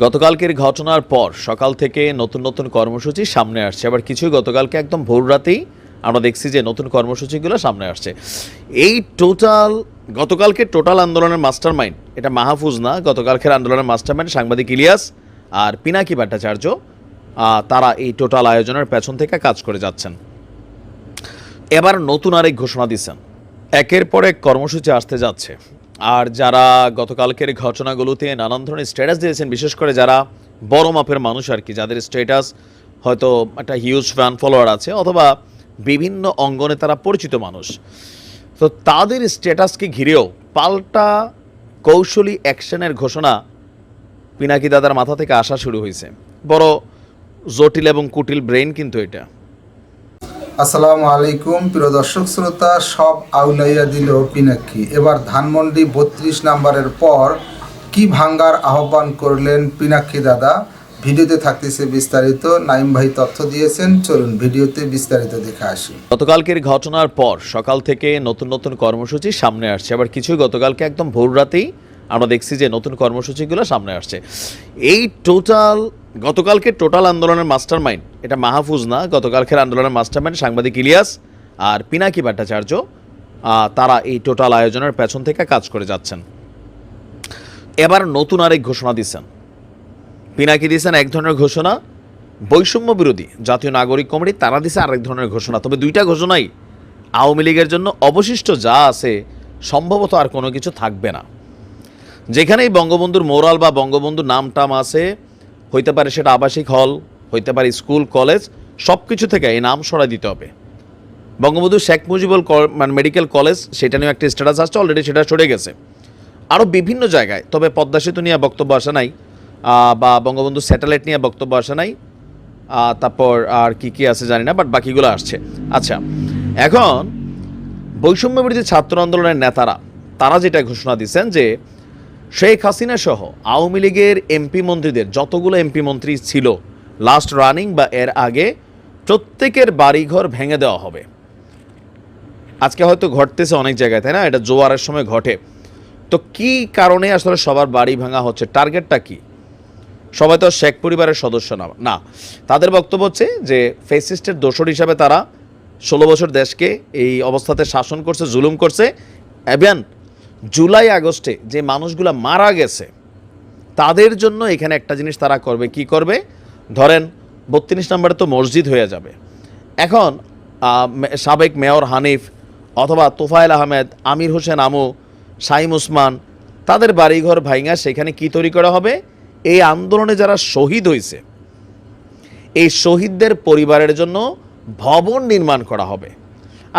গতকালকের ঘটনার পর সকাল থেকে নতুন নতুন কর্মসূচি সামনে আসছে, আবার কিছু গতকালকে একদম ভোর রাতেই আমরা দেখছি যে নতুন কর্মসূচিগুলো সামনে আসছে। এই গতকালকে টোটাল আন্দোলনের মাস্টারমাইন্ড এটা মাহফুজ না, গতকালকের আন্দোলনের মাস্টারমাইন্ড সাংবাদিক ইলিয়াস আর পিনাকি ভট্টাচার্য। তারা এই টোটাল আয়োজনের পেছন থেকে কাজ করে যাচ্ছেন। এবার নতুন আরেক ঘোষণা দিচ্ছেন, একের পর এক কর্মসূচি আসতে যাচ্ছে। আর যারা গতকালকের ঘটনাগুলোতে নানান ধরনের স্ট্যাটাস দিয়েছেন, বিশেষ করে যারা বড় মাপের মানুষ আর কি, যাদের স্ট্যাটাস হয়তো একটা হিউজ ফ্যান ফলোয়ার আছে অথবা বিভিন্ন অঙ্গনে তারা পরিচিত মানুষ, তো তাদের স্ট্যাটাসকে ঘিরেও পাল্টা কৌশলী অ্যাকশনের ঘোষণা পিনাকি দাদার মাথা থেকে আসা শুরু হয়েছে। বড় জটিল এবং কুটিল ব্রেইন কিন্তু এটা। আসসালামু আলাইকুম প্রিয় দর্শক শ্রোতা, সব আউলাইয়া দিল পিনাকি। এবার ধানমন্ডি 32 নম্বরের পর কি ভাঙ্গার আহ্বান করলেন পিনাকি দাদা, ভিডিওতে থাকতেছে বিস্তারিত। নাইম ভাই তথ্য দিয়েছেন, চলুন ভিডিওতে বিস্তারিত দেখে আসি। গতকালকের ঘটনার পর সকাল থেকে নতুন নতুন কর্মসূচি সামনে আসছে, আবার কিছু গতকালকে একদম ভোর রাতেই আমরা দেখছি যে নতুন কর্মসূচিগুলো সামনে আসছে। এই গতকালকে টোটাল আন্দোলনের মাস্টারমাইন্ড এটা মাহফুজ না, গতকালকের আন্দোলনের মাস্টারমাইন্ড সাংবাদিক ইলিয়াস আর পিনাকি ভট্টাচার্য। তারা এই টোটাল আয়োজনের পেছন থেকে কাজ করে যাচ্ছেন। এবার নতুন আরেক ঘোষণা দিচ্ছেন, পিনাকি দিয়েছেন এক ধরনের ঘোষণা, বৈষম্য বিরোধী জাতীয় নাগরিক কমিটি তারা দিয়েছে আরেক ধরনের ঘোষণা। তবে দুইটা ঘোষণাই আওয়ামী লীগের জন্য অবশিষ্ট যা আছে সম্ভবত আর কোনো কিছু থাকবে না। যেখানেই বঙ্গবন্ধুর মোরাল বা বঙ্গবন্ধুর নাম টাম আছে, হইতে পারে সেটা আবাসিক হল, হইতে পারে স্কুল কলেজ, সব কিছু থেকে এই নাম সরাই দিতে হবে। বঙ্গবন্ধু শেখ মুজিবুল মেডিকেল কলেজ, সেটা নিয়েও একটা স্ট্যাটাস আসছে, অলরেডি সেটা সরে গেছে। আরও বিভিন্ন জায়গায়, তবে পদ্মা সেতু নিয়ে বক্তব্য আসে নাই, বা বঙ্গবন্ধু স্যাটেলাইট নিয়ে বক্তব্য আসে নাই, তারপর আর কি আছে জানি না, বাট বাকিগুলো আসছে। আচ্ছা, এখন বৈষম্য বিরোধী ছাত্র আন্দোলনের নেতারা তারা যেটা ঘোষণা দিচ্ছেন যে শেখ হাসিনা সহ আওয়ামী লীগের এমপি মন্ত্রীদের যতগুলো এমপি মন্ত্রী ছিল লাস্ট রানিং বা এর আগে, প্রত্যেকের বাড়িঘর ভেঙে দেওয়া হবে। আজকে হয়তো ঘটতেছে অনেক জায়গায়, তাই না? এটা জোয়ারের সময় ঘটে। তো কি কারণে আসলে সবার বাড়ি ভাঙা হচ্ছে, টার্গেটটা কি? সবাই তো শেখ পরিবারের সদস্য না। তাদের বক্তব্য হচ্ছে যে ফ্যাসিস্টের দোসর হিসাবে তারা 16 বছর দেশকে এই অবস্থাতে শাসন করছে, জুলুম করছে। এবং জুলাই আগস্টে যে মানুষগুলো মারা গেছে তাদের জন্য এখানে একটা জিনিস তারা করবে। কি করবে? ধরেন 32 নম্বরে তো মসজিদ হয়ে যাবে। এখন সাবেক মেয়র হানিফ অথবা তোফায়েল আহমেদ, আমির হোসেন আমু, শাইম উসমান, তাদের বাড়িঘর ভাঙা সেখানে কি তৈরি করা হবে? এই আন্দোলনে যারা শহীদ হয়েছে এই শহীদদের পরিবারের জন্য ভবন নির্মাণ করা হবে।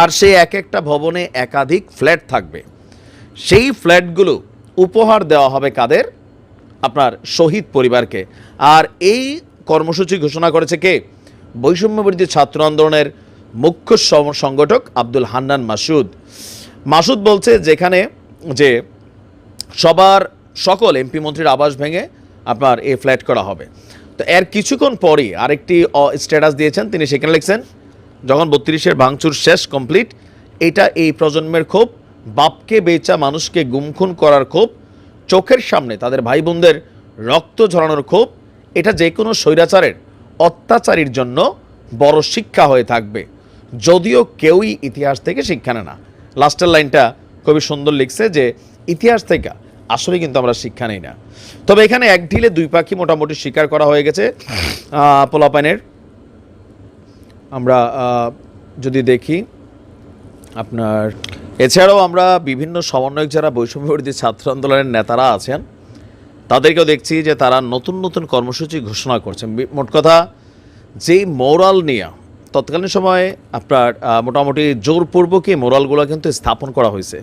আর সেই এক একটা ভবনে একাধিক ফ্ল্যাট থাকবে। সেই ফ্ল্যাটগুলো উপহার দেওয়া হবে কাদের? আপনার শহীদ পরিবারকে। আর এই কর্মসূচি ঘোষণা করেছে কে? বৈষম্য বিরোধী ছাত্র আন্দোলনের মুখ্য সংগঠক আব্দুল হান্নান মাসুদ বলছে যেখানে যে সকল এমপি মন্ত্রীর আবাস ভেঙে আপনার এই ফ্ল্যাট করা হবে। তো এর কিছুক্ষণ পরই আরেকটি স্ট্যাটাস দিয়েছেন তিনি, সেখানে লিখছেন যখন 32-এর ভাঙচুর শেষ কমপ্লিট, এটা এই প্রজন্মের ক্ষোভ, বাপকে বেচা মানুষকে গুমখুন করার ক্ষোভ, চোখের সামনে তাদের ভাই বোনদের রক্ত ঝরানোর ক্ষোভ, এটা যে কোনো স্বৈরাচারের অত্যাচারীর জন্য বড় শিক্ষা হয়ে থাকবে, যদিও কেউই ইতিহাস থেকে শিক্ষা নেয় না। লাস্টের লাইনটা খুবই সুন্দর লিখছে যে ইতিহাস থেকে আসলে কিন্তু আমরা শিক্ষা নেই না। তবে এখানে এক ঢিলে দুই পাখি মোটামুটি স্বীকার করা হয়ে গেছে পোলাপানের। আমরা যদি দেখি আপনার এছাড়াও আমরা বিভিন্ন সমন্বয়ক যারা বৈষম্য বিরোধী ছাত্র আন্দোলনের নেতারা আছেন তাদেরকেও দেখছি যে তারা নতুন নতুন কর্মসূচি ঘোষণা করছেন। মোট কথা যেই মোরাল নিয়ে তৎকালীন সময়ে আপনার মোটামুটি জোরপূর্বক এই মোরালগুলো কিন্তু স্থাপন করা হয়েছে,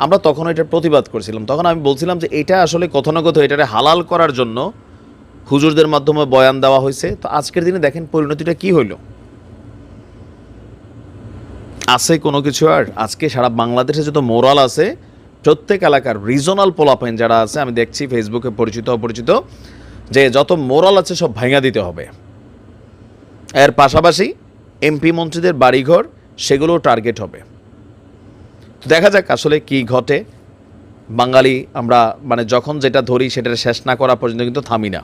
আমরা তখন এটার প্রতিবাদ করছিলাম। তখন আমি বলছিলাম যে এটা আসলে কোথাও না কোথাও এটারে হালাল করার জন্য হুজুরদের মাধ্যমে বয়ান দেওয়া হয়েছে। তো আজকের দিনে দেখেন পরিণতিটা কি হইল। আছে কোনো কিছু আর? আজকে সারা বাংলাদেশে যত মোরাল আছে, প্রত্যেক এলাকার রিজনাল পোলাপাইন যারা আছে, আমি দেখছি ফেসবুকে পরিচিত অপরিচিত, যে যত মোরাল আছে সব ভাঙা দিতে হবে। এর পাশাপাশি এমপি মন্ত্রীদের বাড়িঘর সেগুলোও টার্গেট হবে। দেখা যাক আসলে কি ঘটে। বাঙালি আমরা মানে যখন যেটা ধরি সেটা শেষ না করা পর্যন্ত কিন্তু থামি না।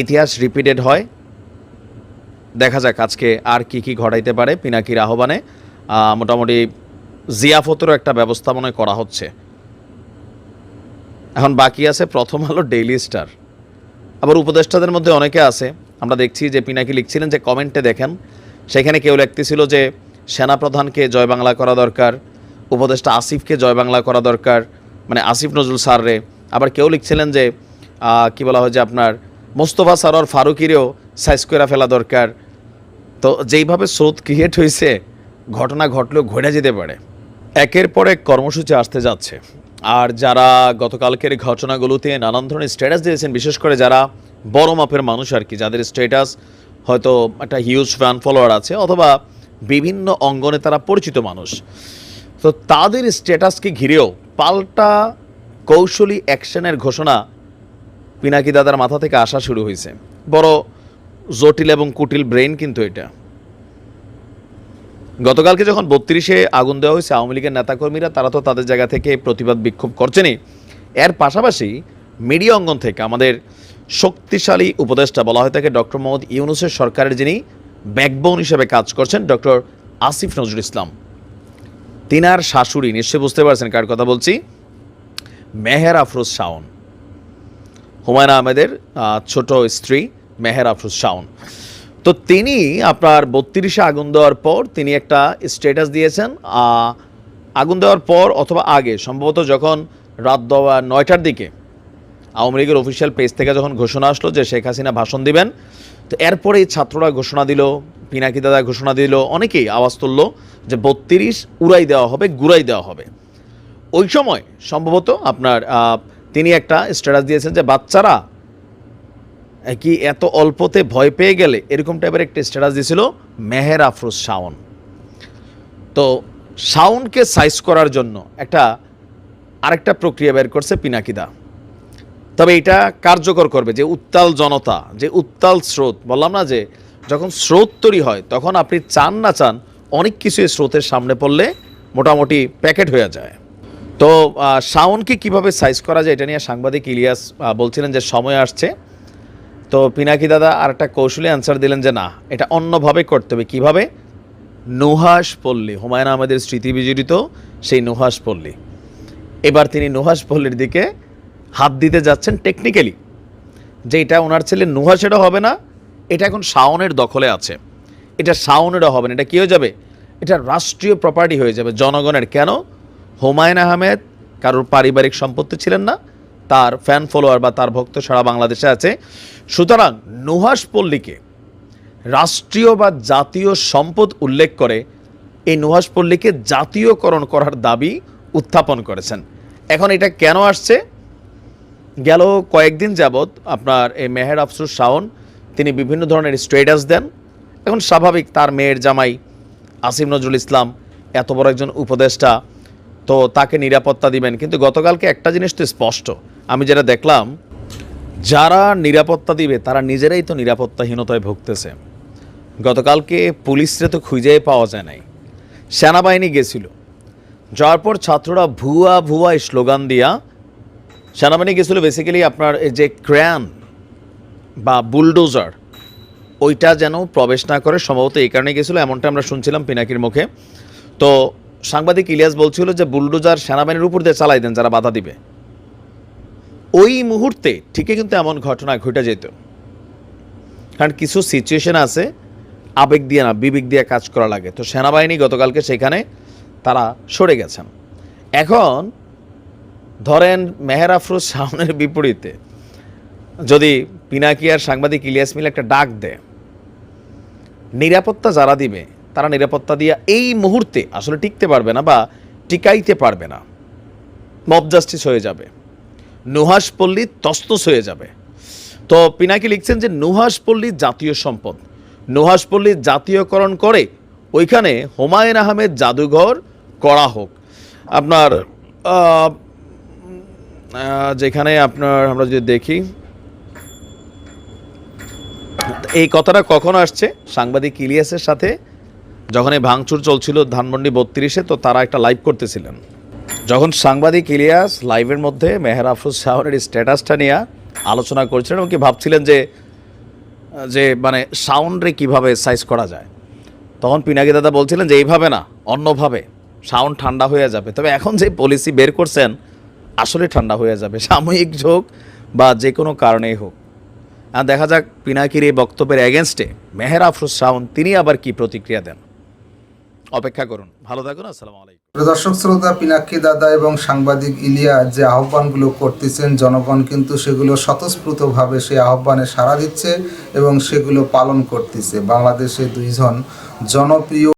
ইতিহাস রিপিটেড হয়, দেখা যাক আজকে আর কি কি ঘটাইতে পারে। পিনাকির আহ্বানে মোটামুটি জিয়াফতেরও একটা ব্যবস্থা মনে করা হচ্ছে। এখন বাকি আছে প্রথম আলো, ডেইলি স্টার, আবার উপদেষ্টাদের মধ্যে অনেকে আছে। আমরা দেখছি যে পিনাকি লিখছিলেন যে কমেন্টে দেখেন, সেখানে কেউ লিখতেছিল যে সেনাপ্রধানকে জয় বাংলা করা দরকার, উপদেষ্টা আসিফকে জয় বাংলা করা দরকার, মানে আসিফ নজরুল স্যাররে। আবার কেউ লিখছিলেন যে কি বলা হয় যে আপনার মোস্তফা সারোয়ার ফারুকিরেও সাইজ করে ফেলা দরকার। তো যেইভাবে স্রোত ক্রিয়েট হয়েছে, ঘটনা ঘটলেও ঘটে যেতে পারে। একের পর এক কর্মসূচি আসতে যাচ্ছে, আর যারা গতকালকের ঘটনাগুলোতে নানান ধরনের স্ট্যাটাস দিয়েছেন, বিশেষ করে যারা বড় মাপের মানুষ আর কি, যাদের স্ট্যাটাস হয়তো একটা হিউজ ফ্যান ফলোয়ার আছে অথবা বিভিন্ন অঙ্গনে তারা পরিচিত মানুষ, তো তাদের স্ট্যাটাসকে ঘিরেও পাল্টা কৌশলী অ্যাকশনের ঘোষণা পিনাকি দাদার মাথা থেকে আসা শুরু হয়েছে। বড় জটিল এবং কুটিল ব্রেন কিন্তু এটা। গতকালকে যখন 32-এ আগুন দেওয়া হয়েছে, আওয়ামী লীগের নেতাকর্মীরা তারা তো তাদের জায়গা থেকে প্রতিবাদ বিক্ষোভ করছেনই, এর পাশাপাশি মিডিয়া অঙ্গন থেকে আমাদের শক্তিশালী উপদেষ্টা বলা হয় তাকে ডক্টর মোহাম্মদ ইউনূসের সরকারের যিনি ব্যাকবোন হিসেবে কাজ করছেন, ডক্টর আসিফ নজরুল ইসলাম, তিনার শাশুড়ি, নিশ্চয়ই বুঝতে পারছেন কার কথা বলছি, মেহের আফরোজ শাওন, হুমায়ুন আহমেদের ছোট স্ত্রী মেহের আফরোজ শাওন। তো তিনি আপনার 32-এ আগুন দেওয়ার পর তিনি একটা স্ট্যাটাস দিয়েছেন। আগুন দেওয়ার পর অথবা আগে সম্ভবত যখন রাত 9টার দিকে আওয়ামী লীগের অফিসিয়াল পেজ থেকে যখন ঘোষণা আসলো যে শেখ হাসিনা ভাষণ দিবেন, তো এরপরেই ছাত্ররা ঘোষণা দিল, পিনাকি দাদা ঘোষণা দিল, অনেকেই আওয়াজ তুলল যে 32 উড়াই দেওয়া হবে, গুড়াই দেওয়া হবে। ওই সময় সম্ভবত আপনার তিনি একটা স্ট্যাটাস দিয়েছেন যে বাচ্চারা কি এত অল্পতে ভয় পেয়ে গেলে, এরকম টাইপের একটা স্ট্যাটাস দিয়েছিল মেহের আফরোজ শাওন। তো শাওনকে সাইজ করার জন্য আরেকটা প্রক্রিয়া বের করছে পিনাকিদা। তবে এটা কার্যকর করবে যে উত্তাল জনতা, যে উত্তাল স্রোত, বললাম না যে যখন স্রোত তৈরি হয় তখন আপনি চান না চান অনেক কিছু স্রোতের সামনে পড়লে মোটামুটি প্যাকেট হয়ে যায়। তো শাওনকে কিভাবে সাইজ করা যায় এটা নিয়ে সাংবাদিক ইলিয়াস বলছিলেন যে সময় আসছে। তো পিনাকি দাদা আর একটা কৌশলী অ্যান্সার দিলেন যে না, এটা অন্যভাবে করতে হবে। কীভাবে? নুহাস পল্লী, হুমায়ুন আহমেদের স্মৃতি বিজড়িত সেই নুহাস পল্লী, এবার তিনি নুহাস পল্লীর দিকে হাত দিতে যাচ্ছেন টেকনিক্যালি। যে এটা ওনার ছেলে নুহাসেরও হবে না, এটা এখন শাওনের দখলে আছে, এটা শাওনেরও হবে না, এটা কী হয়ে যাবে? এটা রাষ্ট্রীয় প্রপার্টি হয়ে যাবে, জনগণের। কেন? হুমায়ুন আহমেদ কারোর পারিবারিক সম্পত্তি ছিলেন না, তার ফ্যান ফলোয়ার বা তার ভক্ত সারা বাংলাদেশে আছে। সুতরাং নুহাস পল্লীকে রাষ্ট্রীয় বা জাতীয় সম্পদ উল্লেখ করে এই নুহাস পল্লীকে জাতীয়করণ করার দাবি উত্থাপন করেছেন। এখন এটা কেন আসছে? গেল কয়েকদিন যাবৎ আপনার এই মেহের আফরোজ শাওন তিনি বিভিন্ন ধরনের স্ট্যাটাস দেন। এখন স্বাভাবিক, তার মেয়ের জামাই আসিফ নজরুল ইসলাম এত বড় একজন উপদেষ্টা, তো তাকে নিরাপত্তা দিবেন। কিন্তু গতকালকে একটা জিনিস তো স্পষ্ট, আমি যেটা দেখলাম, যারা নিরাপত্তা দিবে তারা নিজেরাই তো নিরাপত্তাহীনতায় ভুগতেছে। গতকালকে পুলিশরে তো খুঁজেই পাওয়া যায় নাই, সেনাবাহিনী গেছিল, যাওয়ার পর ছাত্ররা ভুয়া ভুয়া স্লোগান দিয়া, সেনাবাহিনী গেছিল বেসিক্যালি আপনার এই যে ক্র্যান বা বুলডোজার ওইটা যেন প্রবেশ না করে, সম্ভবত এই কারণে গেছিলো, এমনটা আমরা শুনছিলাম পিনাকির মুখে। তো সাংবাদিক ইলিয়াস বলছিল যে বুলডোজার সেনাবাহিনীর উপর দিয়ে চালাই দেন যারা বাধা দিবে। ওই মুহূর্তে ঠিকই কিন্তু এমন ঘটনা ঘটে যেত, কারণ কিছু সিচুয়েশন আছে আবেগ দিয়ে না বিবেক দিয়ে কাজ করা লাগে। তো সেনাবাহিনী গতকালকে সেখানে তারা সরে গেছেন। এখন ধরেন মেহের আফরোজ শাওনের বিপরীতে যদি পিনাকি আর সাংবাদিক ইলিয়াস মিলে একটা ডাক দেয়, নিরাপত্তা যারা দিবে তারা নিরাপত্তা দিয়ে এই মুহূর্তে আসলে টিকতে পারবে না বা টিকাইতে পারবে না, মব জাস্টিস হয়ে যাবে, নুহাস পল্লী তস্তস হয়ে যাবে। তো পিনাকি লিখছেন যে নুহাস পল্লী জাতীয় সম্পদ, নুহাস পল্লী জাতীয়করণ করে ওইখানে হুমায়ুন আহমেদ জাদুঘর করা হোক। আপনার যেখানে আপনার আমরা যদি দেখি এই কথাটা কখন আসছে, সাংবাদিক ইলিয়াসের সাথে যখন এই ভাঙচুর চলছিল ধানমন্ডি 32-এ, তো তারা একটা লাইভ করতেছিলেন। যখন সাংবাদিক ইলিয়াস লাইভের মধ্যে মেহের আফরোজ শাওনের স্ট্যাটাসটা নিয়ে আলোচনা করছিলেন এবং কি ভাবছিলেন যে যে মানে সাউন্ডে কিভাবে সাইজ করা যায়, তখন পিনাকি দাদা বলছিলেন যে এইভাবে না, অন্যভাবে সাউন্ড ঠান্ডা হয়ে যাবে। তবে এখন যে পলিসি বের করছেন আসলে ঠান্ডা হয়ে যাবে, সাময়িক হোক বা যে কোনো কারণেই হোক। আর দেখা যাক পিনাকির এই বক্তব্যের এগেনস্টে মেহের আফরোজ শাওন তিনি আবার কি প্রতিক্রিয়া দেন। অপেক্ষা করুন। ভালো থাকুন। আসসালামু আলাইকুম। প্রিয় দর্শক শ্রোতা, পিনাক্কি দাদা এবং সাংবাদিক ইলিয়াস যে আহ্বানগুলো করতেছেন, জনগণ কিন্তু সেগুলো স্বতঃস্ফূর্তভাবে সেই আহ্বানে সাড়া দিচ্ছে এবং সেগুলো পালন করতেছে। বাংলাদেশে দুইজন জনপ্রিয়